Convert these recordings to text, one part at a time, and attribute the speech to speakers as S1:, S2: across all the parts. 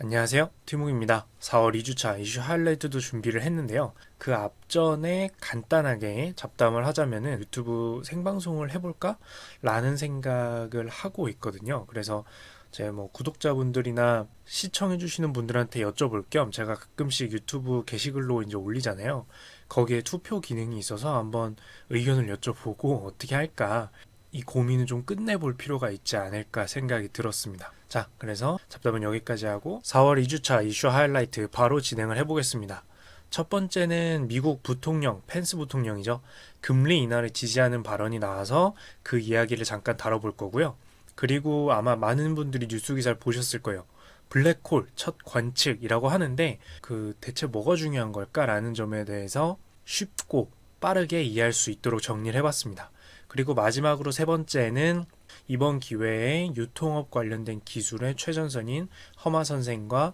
S1: 안녕하세요. 티몽입니다. 4월 2주차 이슈 하이라이트도 준비를 했는데요. 그 앞전에 간단하게 잡담을 하자면은 유튜브 생방송을 해볼까? 라는 생각을 하고 있거든요. 그래서 제 구독자분들이나 시청해주시는 분들한테 여쭤볼 겸 제가 가끔씩 유튜브 게시글로 이제 올리잖아요. 거기에 투표 기능이 있어서 한번 의견을 여쭤보고 어떻게 할까? 이 고민을 좀 끝내볼 필요가 있지 않을까 생각이 들었습니다. 자, 그래서 잡담은 여기까지 하고 4월 2주차 이슈 하이라이트 바로 진행을 해보겠습니다. 첫 번째는 미국 부통령, 펜스 부통령이죠. 금리 인하를 지지하는 발언이 나와서 그 이야기를 잠깐 다뤄볼 거고요. 그리고 아마 많은 분들이 뉴스 기사를 보셨을 거예요. 블랙홀 첫 관측이라고 하는데 그 대체 뭐가 중요한 걸까라는 점에 대해서 쉽고 빠르게 이해할 수 있도록 정리를 해봤습니다. 그리고 마지막으로 세 번째는 이번 기회에 유통업 관련된 기술의 최전선인 허마 선생과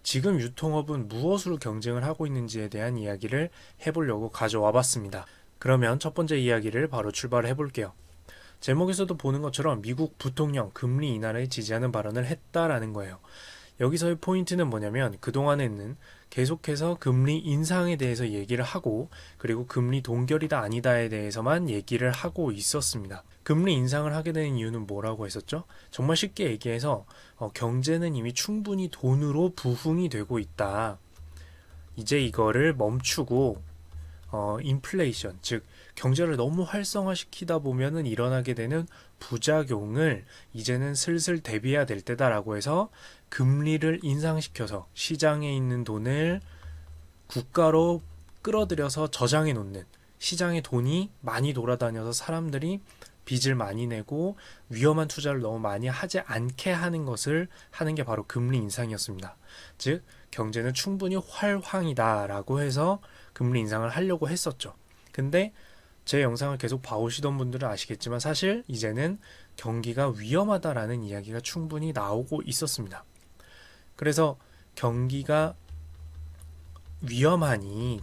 S1: 지금 유통업은 무엇으로 경쟁을 하고 있는지에 대한 이야기를 해보려고 가져와 봤습니다. 그러면 첫 번째 이야기를 바로 출발해 볼게요. 제목에서도 보는 것처럼 미국 부통령 금리 인하를 지지하는 발언을 했다라는 거예요. 여기서의 포인트는 뭐냐면 그동안에는 계속해서 금리 인상에 대해서 얘기를 하고 그리고 금리 동결이다 아니다에 대해서만 얘기를 하고 있었습니다. 금리 인상을 하게 되는 이유는 뭐라고 했었죠? 정말 쉽게 얘기해서 경제는 이미 충분히 돈으로 부흥이 되고 있다. 이제 이거를 멈추고 인플레이션, 즉 경제를 너무 활성화시키다 보면은 일어나게 되는 부작용을 이제는 슬슬 대비해야 될 때다라고 해서 금리를 인상시켜서 시장에 있는 돈을 국가로 끌어들여서 저장해 놓는, 시장에 돈이 많이 돌아다녀서 사람들이 빚을 많이 내고 위험한 투자를 너무 많이 하지 않게 하는 것을 하는 게 바로 금리 인상이었습니다. 즉 경제는 충분히 활황이다라고 해서 금리 인상을 하려고 했었죠. 근데 제 영상을 계속 봐오시던 분들은 아시겠지만 사실 이제는 경기가 위험하다라는 이야기가 충분히 나오고 있었습니다. 그래서 경기가 위험하니,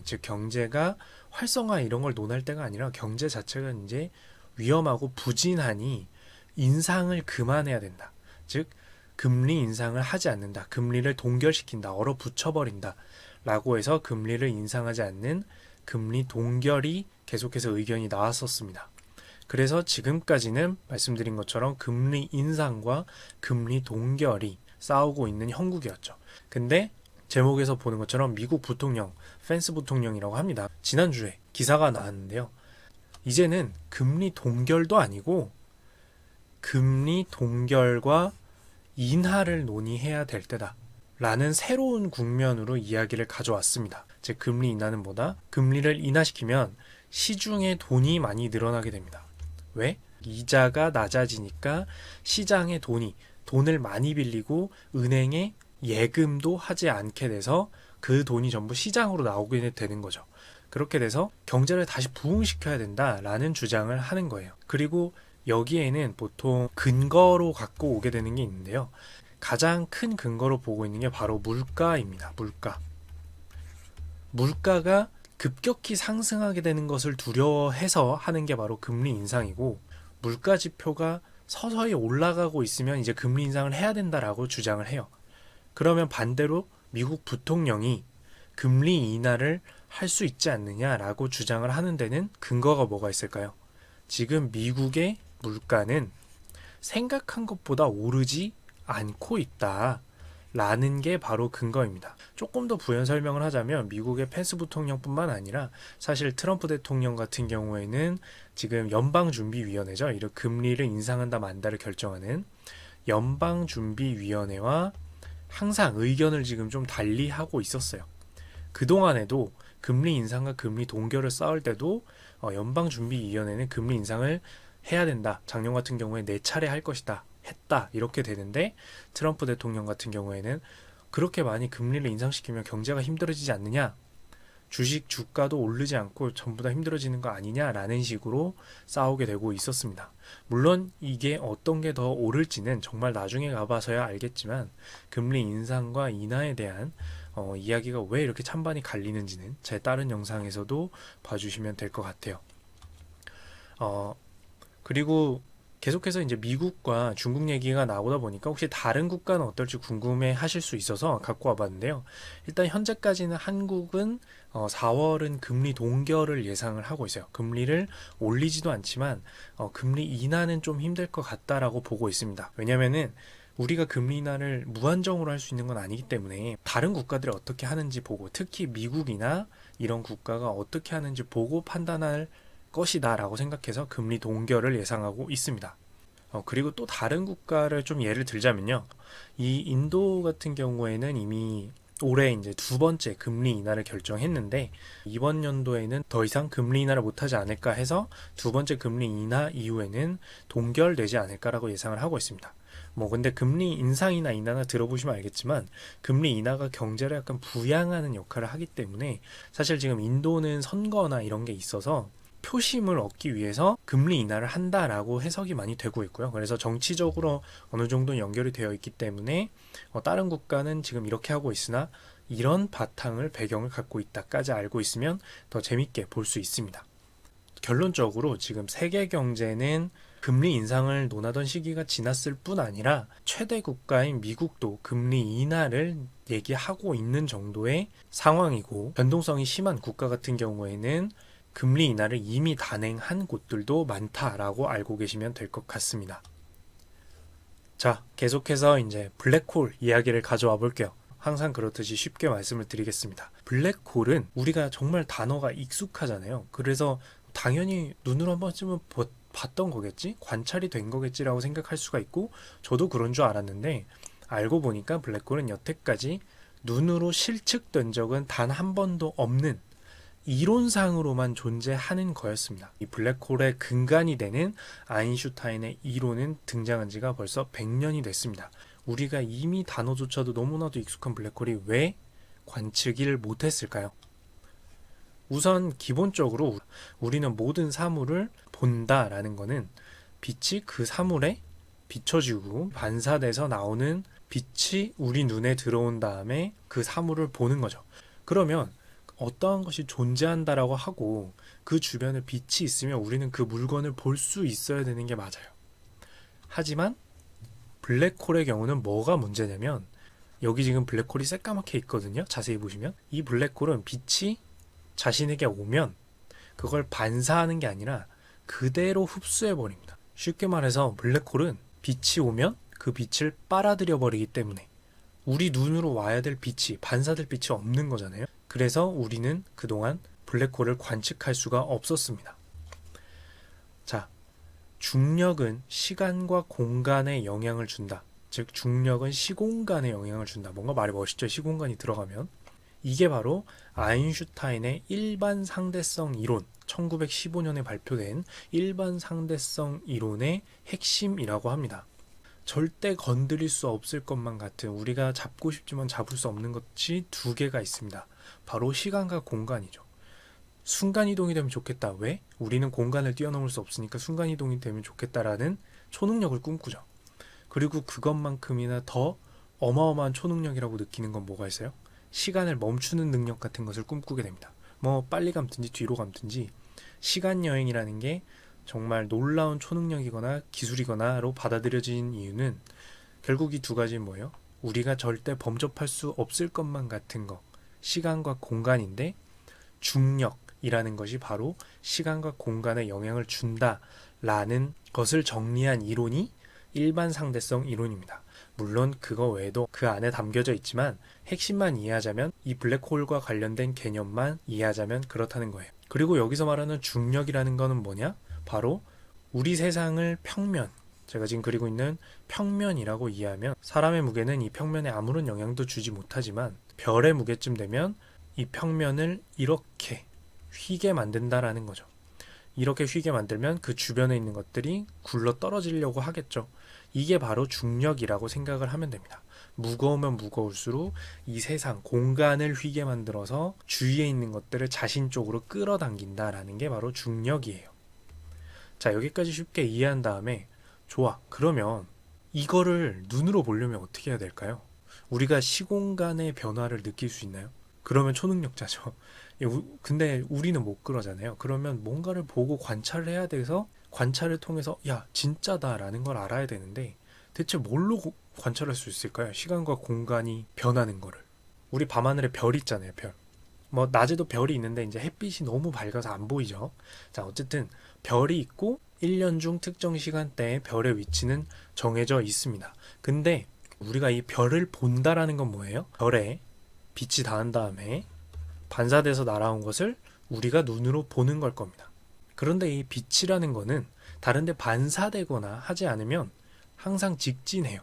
S1: 즉 경제가 활성화 이런 걸 논할 때가 아니라 경제 자체가 이제 위험하고 부진하니 인상을 그만해야 된다. 즉 금리 인상을 하지 않는다. 금리를 동결시킨다. 얼어붙여버린다. 라고 해서 금리를 인상하지 않는 금리 동결이 계속해서 의견이 나왔었습니다. 그래서 지금까지는 말씀드린 것처럼 금리 인상과 금리 동결이 싸우고 있는 형국이었죠. 근데 제목에서 보는 것처럼 미국 부통령, 펜스 부통령이라고 합니다. 지난주에 기사가 나왔는데요. 이제는 금리 동결도 아니고 금리 동결과 인하를 논의해야 될 때다. 라는 새로운 국면으로 이야기를 가져왔습니다. 즉 금리 인하는 뭐다? 금리를 인하시키면 시중에 돈이 많이 늘어나게 됩니다. 왜? 이자가 낮아지니까 시장에 돈을 많이 빌리고 은행에 예금도 하지 않게 돼서 그 돈이 전부 시장으로 나오게 되는 거죠. 그렇게 돼서 경제를 다시 부흥시켜야 된다라는 주장을 하는 거예요. 그리고 여기에는 보통 근거로 갖고 오게 되는 게 있는데요. 가장 큰 근거로 보고 있는 게 바로 물가입니다. 물가가 급격히 상승하게 되는 것을 두려워해서 하는 게 바로 금리 인상이고, 물가 지표가 서서히 올라가고 있으면 이제 금리 인상을 해야 된다라고 주장을 해요. 그러면 반대로 미국 부통령이 금리 인하를 할 수 있지 않느냐라고 주장을 하는 데는 근거가 뭐가 있을까요? 지금 미국의 물가는 생각한 것보다 오르지 않고 있다. 라는 게 바로 근거입니다. 조금 더 부연 설명을 하자면 미국의 펜스 부통령뿐만 아니라 사실 트럼프 대통령 같은 경우에는 지금 연방준비위원회죠. 이런 금리를 인상한다 만다를 결정하는 연방준비위원회와 항상 의견을 지금 좀 달리하고 있었어요. 그동안에도 금리 인상과 금리 동결을 싸울 때도 연방준비위원회는 금리 인상을 해야 된다. 작년 같은 경우에 4차례 할 것이다. 했다. 이렇게 되는데 트럼프 대통령 같은 경우에는 그렇게 많이 금리를 인상시키면 경제가 힘들어지지 않느냐? 주식 주가도 오르지 않고 전부 다 힘들어지는 거 아니냐라는 식으로 싸우게 되고 있었습니다. 물론 이게 어떤 게 더 오를지는 정말 나중에 가봐서야 알겠지만 금리 인상과 인하에 대한 이야기가 왜 이렇게 찬반이 갈리는지는 제 다른 영상에서도 봐주시면 될 것 같아요. 그리고 계속해서 이제 미국과 중국 얘기가 나오다 보니까 혹시 다른 국가는 어떨지 궁금해 하실 수 있어서 갖고 와봤는데요. 일단 현재까지는 한국은 4월은 금리 동결을 예상을 하고 있어요. 금리를 올리지도 않지만 금리 인하는 좀 힘들 것 같다라고 보고 있습니다. 왜냐면은 우리가 금리 인하를 무한정으로 할 수 있는 건 아니기 때문에 다른 국가들이 어떻게 하는지 보고, 특히 미국이나 이런 국가가 어떻게 하는지 보고 판단할 것이다 라고 생각해서 금리 동결을 예상하고 있습니다. 그리고 또 다른 국가를 좀 예를 들자면요. 이 인도 같은 경우에는 이미 올해 이제 두 번째 금리 인하를 결정했는데, 이번 연도에는 더 이상 금리 인하를 못하지 않을까 해서 두 번째 금리 인하 이후에는 동결되지 않을까라고 예상을 하고 있습니다. 근데 금리 인상이나 인하나 들어보시면 알겠지만 금리 인하가 경제를 약간 부양하는 역할을 하기 때문에, 사실 지금 인도는 선거나 이런 게 있어서 표심을 얻기 위해서 금리 인하를 한다라고 해석이 많이 되고 있고요. 그래서 정치적으로 어느 정도 연결이 되어 있기 때문에 다른 국가는 지금 이렇게 하고 있으나 이런 바탕을 배경을 갖고 있다까지 알고 있으면 더 재밌게 볼 수 있습니다. 결론적으로 지금 세계 경제는 금리 인상을 논하던 시기가 지났을 뿐 아니라 최대 국가인 미국도 금리 인하를 얘기하고 있는 정도의 상황이고, 변동성이 심한 국가 같은 경우에는 금리 인하를 이미 단행한 곳들도 많다라고 알고 계시면 될 것 같습니다. 자, 계속해서 이제 블랙홀 이야기를 가져와 볼게요. 항상 그렇듯이 쉽게 말씀을 드리겠습니다. 블랙홀은 우리가 정말 단어가 익숙하잖아요. 그래서 당연히 눈으로 한 번쯤은 봤던 거겠지? 관찰이 된 거겠지라고 생각할 수가 있고, 저도 그런 줄 알았는데 알고 보니까 블랙홀은 여태까지 눈으로 실측된 적은 단 한 번도 없는 이론상으로만 존재하는 거였습니다. 이 블랙홀의 근간이 되는 아인슈타인의 이론은 등장한 지가 벌써 100년이 됐습니다. 우리가 이미 단어조차도 너무나도 익숙한 블랙홀이 왜 관측을 못했을까요? 우선 기본적으로 우리는 모든 사물을 본다라는 거는 빛이 그 사물에 비춰지고 반사돼서 나오는 빛이 우리 눈에 들어온 다음에 그 사물을 보는 거죠. 그러면 어떠한 것이 존재한다라고 하고 그 주변에 빛이 있으면 우리는 그 물건을 볼 수 있어야 되는 게 맞아요. 하지만 블랙홀의 경우는 뭐가 문제냐면, 여기 지금 블랙홀이 새까맣게 있거든요. 자세히 보시면 이 블랙홀은 빛이 자신에게 오면 그걸 반사하는 게 아니라 그대로 흡수해 버립니다. 쉽게 말해서 블랙홀은 빛이 오면 그 빛을 빨아들여 버리기 때문에 우리 눈으로 와야 될 빛이, 반사될 빛이 없는 거잖아요. 그래서 우리는 그동안 블랙홀을 관측할 수가 없었습니다. 자, 중력은 시간과 공간에 영향을 준다. 즉 중력은 시공간에 영향을 준다. 뭔가 말이 멋있죠. 시공간이 들어가면. 이게 바로 아인슈타인의 일반 상대성 이론, 1915년에 발표된 일반 상대성 이론의 핵심이라고 합니다. 절대 건드릴 수 없을 것만 같은, 우리가 잡고 싶지만 잡을 수 없는 것이 두 개가 있습니다. 바로 시간과 공간이죠. 순간이동이 되면 좋겠다. 왜? 우리는 공간을 뛰어넘을 수 없으니까 순간이동이 되면 좋겠다라는 초능력을 꿈꾸죠. 그리고 그것만큼이나 더 어마어마한 초능력이라고 느끼는 건 뭐가 있어요? 시간을 멈추는 능력 같은 것을 꿈꾸게 됩니다. 빨리 감든지 뒤로 감든지 시간 여행이라는 게 정말 놀라운 초능력이거나 기술이거나로 받아들여진 이유는 결국 이 두 가지는 뭐예요? 우리가 절대 범접할 수 없을 것만 같은 거, 시간과 공간인데, 중력이라는 것이 바로 시간과 공간에 영향을 준다라는 것을 정리한 이론이 일반 상대성 이론입니다. 물론 그거 외에도 그 안에 담겨져 있지만 핵심만 이해하자면, 이 블랙홀과 관련된 개념만 이해하자면 그렇다는 거예요. 그리고 여기서 말하는 중력이라는 거는 뭐냐? 바로 우리 세상을 평면, 제가 지금 그리고 있는 평면이라고 이해하면, 사람의 무게는 이 평면에 아무런 영향도 주지 못하지만 별의 무게쯤 되면 이 평면을 이렇게 휘게 만든다라는 거죠. 이렇게 휘게 만들면 그 주변에 있는 것들이 굴러 떨어지려고 하겠죠. 이게 바로 중력이라고 생각을 하면 됩니다. 무거우면 무거울수록 이 세상, 공간을 휘게 만들어서 주위에 있는 것들을 자신 쪽으로 끌어당긴다라는 게 바로 중력이에요. 자, 여기까지 쉽게 이해한 다음에, 좋아, 그러면 이거를 눈으로 보려면 어떻게 해야 될까요? 우리가 시공간의 변화를 느낄 수 있나요? 그러면 초능력자죠. 근데 우리는 못 그러잖아요. 그러면 뭔가를 보고 관찰을 해야 돼서 관찰을 통해서 야 진짜다라는 걸 알아야 되는데 대체 뭘로 관찰할 수 있을까요? 시간과 공간이 변하는 거를. 우리 밤하늘에 별 있잖아요. 별. 뭐 낮에도 별이 있는데 이제 햇빛이 너무 밝아서 안 보이죠. 자, 어쨌든 별이 있고 1년 중 특정 시간대에 별의 위치는 정해져 있습니다. 근데 우리가 이 별을 본다라는 건 뭐예요? 별에 빛이 닿은 다음에 반사돼서 날아온 것을 우리가 눈으로 보는 걸 겁니다. 그런데 이 빛이라는 거는 다른데 반사되거나 하지 않으면 항상 직진해요.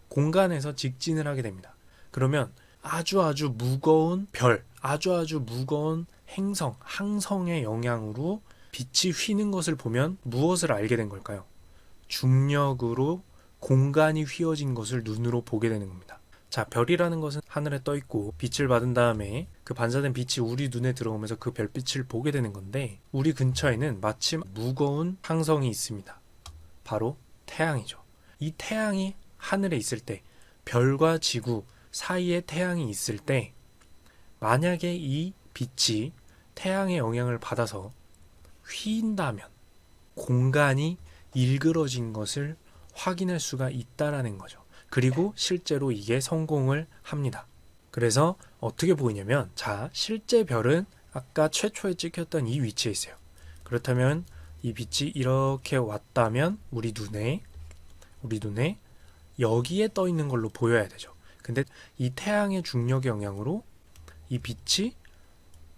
S1: 공간에서 직진을 하게 됩니다. 그러면 아주 무거운 별, 아주 무거운 행성, 항성의 영향으로 빛이 휘는 것을 보면 무엇을 알게 된 걸까요? 중력으로 공간이 휘어진 것을 눈으로 보게 되는 겁니다. 자, 별이라는 것은 하늘에 떠 있고 빛을 받은 다음에 그 반사된 빛이 우리 눈에 들어오면서 그 별빛을 보게 되는 건데 우리 근처에는 마침 무거운 항성이 있습니다. 바로 태양이죠. 이 태양이 하늘에 있을 때 별과 지구 사이에 태양이 있을 때 만약에 이 빛이 태양의 영향을 받아서 휘인다면 공간이 일그러진 것을 확인할 수가 있다라는 거죠. 그리고 실제로 이게 성공을 합니다. 그래서 어떻게 보이냐면 자, 실제 별은 아까 최초에 찍혔던 이 위치에 있어요. 그렇다면 이 빛이 이렇게 왔다면 우리 눈에 여기에 떠 있는 걸로 보여야 되죠. 근데 이 태양의 중력의 영향으로 이 빛이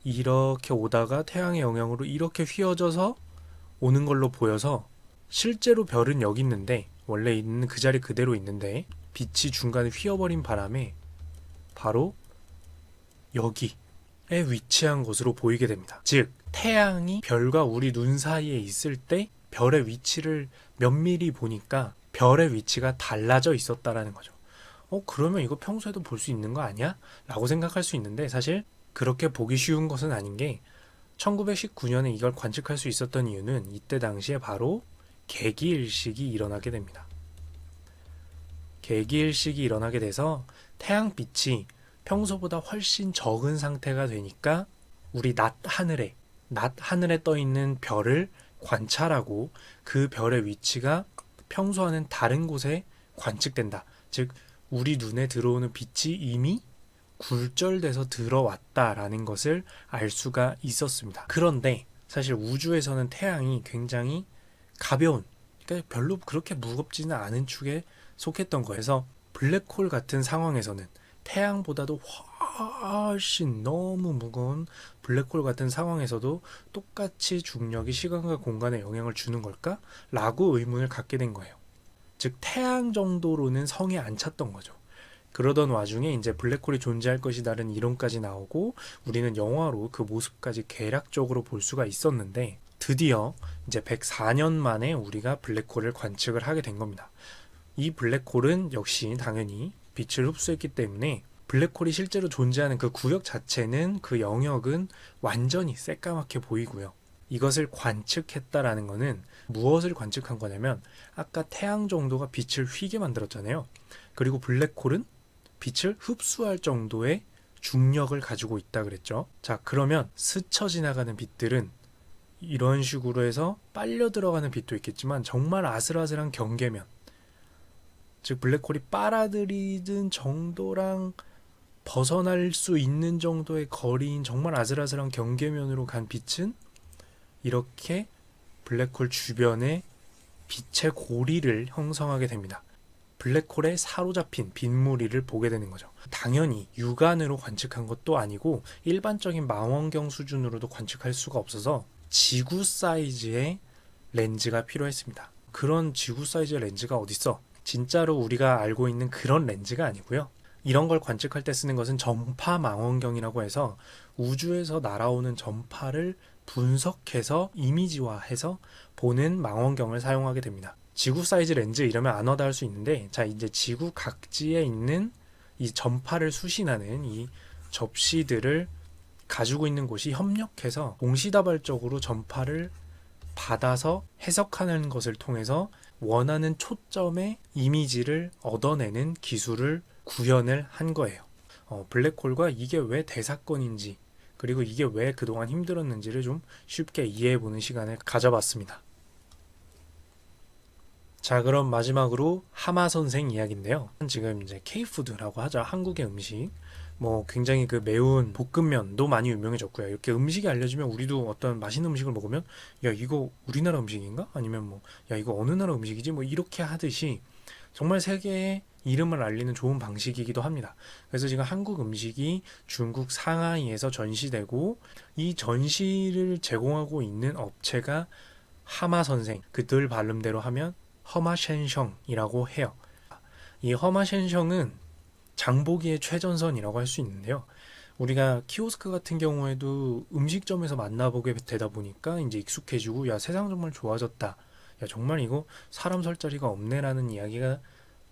S1: 이렇게 오다가 태양의 영향으로 이렇게 휘어져서 오는 걸로 보여서 실제로 별은 여기 있는데 원래 있는 그 자리 그대로 있는데 빛이 중간에 휘어버린 바람에 바로 여기에 위치한 것으로 보이게 됩니다. 즉 태양이 별과 우리 눈 사이에 있을 때 별의 위치를 면밀히 보니까 별의 위치가 달라져 있었다라는 거죠. 그러면 이거 평소에도 볼 수 있는 거 아니야? 라고 생각할 수 있는데 사실 그렇게 보기 쉬운 것은 아닌 게 1919년에 이걸 관측할 수 있었던 이유는 이때 당시에 바로 개기일식이 일어나게 됩니다. 개기일식이 일어나게 돼서 태양빛이 평소보다 훨씬 적은 상태가 되니까 우리 낮 하늘에 떠 있는 별을 관찰하고 그 별의 위치가 평소와는 다른 곳에 관측된다. 즉 우리 눈에 들어오는 빛이 이미 굴절돼서 들어왔다라는 것을 알 수가 있었습니다. 그런데 사실 우주에서는 태양이 굉장히 가벼운, 그러니까 별로 그렇게 무겁지는 않은 축에 속했던 거여서 블랙홀 같은 상황에서는 태양보다도 훨씬 너무 무거운 블랙홀 같은 상황에서도 똑같이 중력이 시간과 공간에 영향을 주는 걸까? 라고 의문을 갖게 된 거예요. 즉 태양 정도로는 성에 안 찼던 거죠. 그러던 와중에 이제 블랙홀이 존재할 것이다라는 이론까지 나오고 우리는 영화로 그 모습까지 개략적으로 볼 수가 있었는데 드디어 이제 104년 만에 우리가 블랙홀을 관측을 하게 된 겁니다. 이 블랙홀은 역시 당연히 빛을 흡수했기 때문에 블랙홀이 실제로 존재하는 그 구역 자체는 그 영역은 완전히 새까맣게 보이고요. 이것을 관측했다라는 것은 무엇을 관측한 거냐면 아까 태양 정도가 빛을 휘게 만들었잖아요. 그리고 블랙홀은 빛을 흡수할 정도의 중력을 가지고 있다 그랬죠. 자, 그러면 스쳐 지나가는 빛들은 이런 식으로 해서 빨려 들어가는 빛도 있겠지만 정말 아슬아슬한 경계면, 즉 블랙홀이 빨아들이는 정도랑 벗어날 수 있는 정도의 거리인 정말 아슬아슬한 경계면으로 간 빛은 이렇게 블랙홀 주변에 빛의 고리를 형성하게 됩니다. 블랙홀에 사로잡힌 빗무리를 보게 되는 거죠. 당연히 육안으로 관측한 것도 아니고 일반적인 망원경 수준으로도 관측할 수가 없어서 지구 사이즈의 렌즈가 필요했습니다. 그런 지구 사이즈의 렌즈가 어딨어? 진짜로 우리가 알고 있는 그런 렌즈가 아니고요. 이런 걸 관측할 때 쓰는 것은 전파 망원경이라고 해서 우주에서 날아오는 전파를 분석해서 이미지화해서 보는 망원경을 사용하게 됩니다. 지구 사이즈 렌즈 이러면 안 와닿을 수 있는데, 자 이제 지구 각지에 있는 이 전파를 수신하는 이 접시들을 가지고 있는 곳이 협력해서 동시다발적으로 전파를 받아서 해석하는 것을 통해서 원하는 초점의 이미지를 얻어내는 기술을 구현을 한 거예요. 블랙홀과 이게 왜 대사건인지, 그리고 이게 왜 그동안 힘들었는지를 좀 쉽게 이해해보는 시간을 가져봤습니다. 자, 그럼 마지막으로 하마 선생 이야기인데요. 지금 이제 K푸드라고 하죠. 한국의 음식. 뭐 굉장히 그 매운 볶음면도 많이 유명해졌고요. 이렇게 음식이 알려지면 우리도 어떤 맛있는 음식을 먹으면 야, 이거 우리나라 음식인가? 아니면 뭐 야, 이거 어느 나라 음식이지? 뭐 이렇게 하듯이 정말 세계의 이름을 알리는 좋은 방식이기도 합니다. 그래서 지금 한국 음식이 중국 상하이에서 전시되고 이 전시를 제공하고 있는 업체가 하마 선생, 그들 발음대로 하면 허마셴셩이라고 해요. 이 허마셴셩은 장보기의 최전선이라고 할 수 있는데요. 우리가 키오스크 같은 경우에도 음식점에서 만나보게 되다 보니까 이제 익숙해지고 야, 세상 정말 좋아졌다. 야, 정말 이거 사람 설 자리가 없네라는 이야기가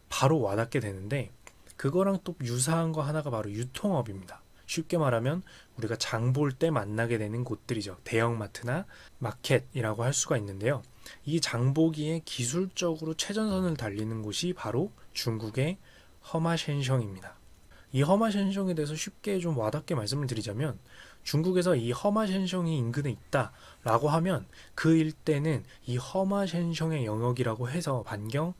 S1: 바로 와닿게 되는데 그거랑 또 유사한 거 하나가 바로 유통업입니다. 쉽게 말하면 우리가 장 볼 때 만나게 되는 곳들이죠. 대형마트나 마켓이라고 할 수가 있는데요. 이 장보기에 기술적으로 최전선을 달리는 곳이 바로 중국의 허마셴셩입니다. 이 허마셴셩에 대해서 쉽게 좀 와닿게 말씀을 드리자면 중국에서 이 허마셴셩이 인근에 있다라고 하면 그 일대는 이 허마셴셩의 영역이라고 해서 반경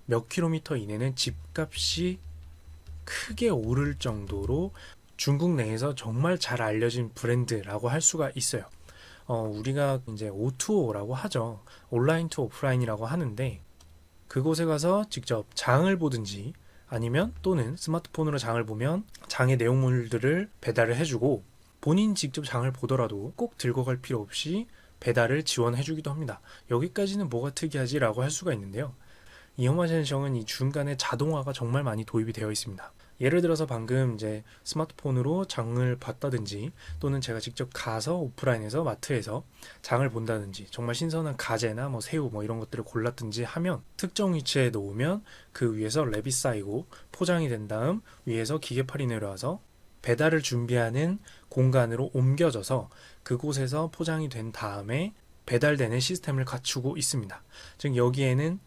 S1: 몇 킬로미터 이내는 집값이 크게 오를 정도로 중국 내에서 정말 잘 알려진 브랜드라고 할 수가 있어요. 우리가 이제 O2O라고 하죠. 온라인 투 오프라인이라고 하는데 그곳에 가서 직접 장을 보든지 아니면 또는 스마트폰으로 장을 보면 장의 내용물들을 배달을 해주고 본인 직접 장을 보더라도 꼭 들고 갈 필요 없이 배달을 지원해주기도 합니다. 여기까지는 뭐가 특이하지라고 할 수가 있는데요. 이 허마셴셩은 이 중간에 자동화가 정말 많이 도입이 되어 있습니다. 예를 들어서 방금 이제 스마트폰으로 장을 봤다든지 또는 제가 직접 가서 오프라인에서 마트에서 장을 본다든지 정말 신선한 가재나 뭐 새우 뭐 이런 것들을 골랐든지 하면 특정 위치에 놓으면 그 위에서 랩이 쌓이고 포장이 된 다음 위에서 기계팔이 내려와서 배달을 준비하는 공간으로 옮겨져서 그곳에서 포장이 된 다음에 배달되는 시스템을 갖추고 있습니다. 즉 여기에는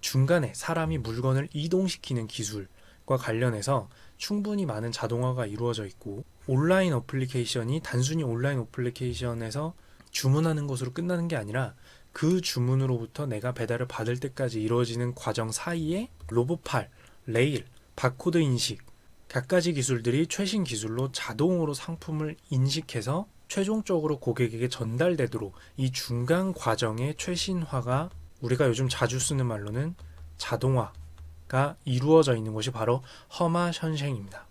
S1: 중간에 사람이 물건을 이동시키는 기술과 관련해서 충분히 많은 자동화가 이루어져 있고 온라인 어플리케이션이 단순히 온라인 어플리케이션에서 주문하는 것으로 끝나는 게 아니라 그 주문으로부터 내가 배달을 받을 때까지 이루어지는 과정 사이에 로봇팔, 레일, 바코드 인식 갖가지 기술들이 최신 기술로 자동으로 상품을 인식해서 최종적으로 고객에게 전달되도록 이 중간 과정의 최신화가 우리가 요즘 자주 쓰는 말로는 자동화가 이루어져 있는 것이 바로 허마셴셩입니다.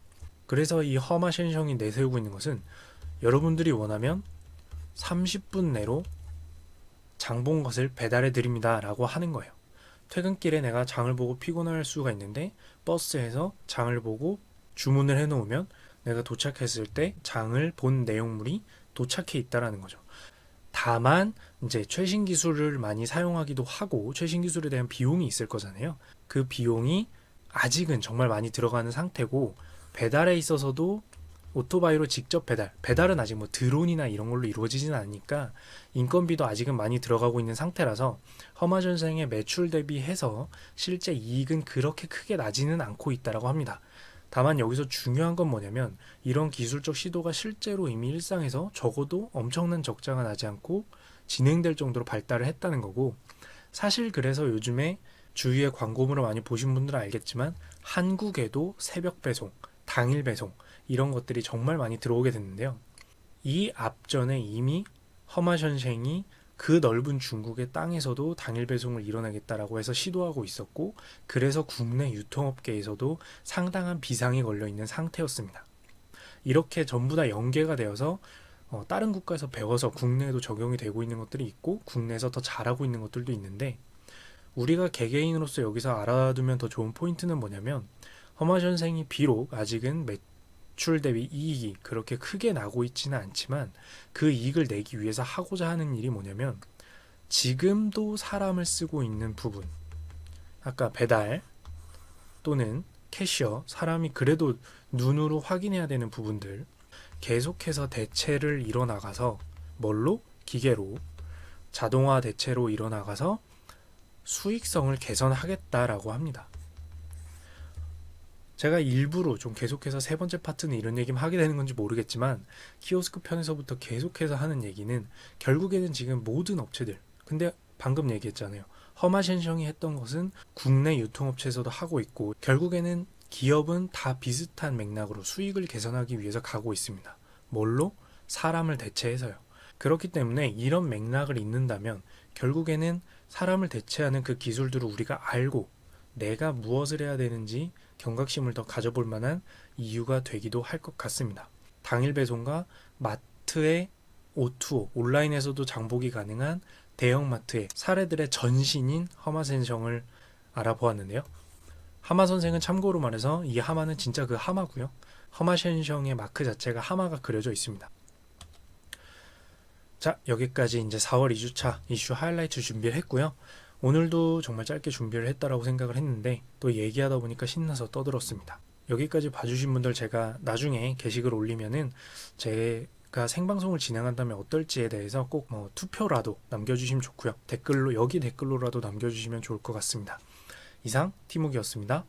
S1: 그래서 이 허마셴셩이 내세우고 있는 것은 여러분들이 원하면 30분 내로 장 본 것을 배달해 드립니다 라고 하는 거예요. 퇴근길에 내가 장을 보고 피곤할 수가 있는데 버스에서 장을 보고 주문을 해 놓으면 내가 도착했을 때 장을 본 내용물이 도착해 있다라는 거죠. 다만 이제 최신 기술을 많이 사용하기도 하고 최신 기술에 대한 비용이 있을 거잖아요. 그 비용이 아직은 정말 많이 들어가는 상태고 배달에 있어서도 오토바이로 직접 배달은 아직 뭐 드론이나 이런 걸로 이루어지진 않으니까 인건비도 아직은 많이 들어가고 있는 상태라서 허마셴셩의 매출 대비해서 실제 이익은 그렇게 크게 나지는 않고 있다라고 합니다. 다만 여기서 중요한 건 뭐냐면 이런 기술적 시도가 실제로 이미 일상에서 적어도 엄청난 적자가 나지 않고 진행될 정도로 발달을 했다는 거고 사실 그래서 요즘에 주위에 광고물을 많이 보신 분들은 알겠지만 한국에도 새벽 배송, 당일 배송 이런 것들이 정말 많이 들어오게 됐는데요. 이 앞전에 이미 허마셴셩이 그 넓은 중국의 땅에서도 당일 배송을 일어나겠다라고 해서 시도하고 있었고 그래서 국내 유통업계에서도 상당한 비상이 걸려 있는 상태였습니다. 이렇게 전부 다 연계가 되어서 다른 국가에서 배워서 국내에도 적용이 되고 있는 것들이 있고 국내에서 더 잘하고 있는 것들도 있는데 우리가 개개인으로서 여기서 알아두면 더 좋은 포인트는 뭐냐면 허마셴셩이 비록 아직은 매출 대비 이익이 그렇게 크게 나고 있지는 않지만 그 이익을 내기 위해서 하고자 하는 일이 뭐냐면 지금도 사람을 쓰고 있는 부분 아까 배달 또는 캐셔 사람이 그래도 눈으로 확인해야 되는 부분들 계속해서 대체를 이뤄나가서 뭘로? 기계로 자동화 대체로 이뤄나가서 수익성을 개선하겠다라고 합니다. 제가 일부러 좀 계속해서 세 번째 파트는 이런 얘기만 하게 되는 건지 모르겠지만 키오스크 편에서부터 계속해서 하는 얘기는 결국에는 지금 모든 업체들 근데 방금 얘기했잖아요. 허마셴성이 했던 것은 국내 유통업체에서도 하고 있고 결국에는 기업은 다 비슷한 맥락으로 수익을 개선하기 위해서 가고 있습니다. 뭘로? 사람을 대체해서요. 그렇기 때문에 이런 맥락을 잇는다면 결국에는 사람을 대체하는 그 기술들을 우리가 알고 내가 무엇을 해야 되는지 경각심을 더 가져볼 만한 이유가 되기도 할 것 같습니다. 당일 배송과 마트의 O2O, 온라인에서도 장보기 가능한 대형마트의 사례들의 전신인 하마셴성을 알아보았는데요. 하마 선생은 참고로 말해서 이 하마는 진짜 그 하마고요. 허마셴성의 마크 자체가 하마가 그려져 있습니다. 자, 여기까지 이제 4월 2주차 이슈 하이라이트 준비를 했고요. 오늘도 정말 짧게 준비를 했다라고 생각을 했는데 또 얘기하다 보니까 신나서 떠들었습니다. 여기까지 봐주신 분들 제가 나중에 게시글 올리면은 제가 생방송을 진행한다면 어떨지에 대해서 꼭 투표라도 남겨주시면 좋고요. 여기 댓글로라도 남겨주시면 좋을 것 같습니다. 이상 티묵이었습니다.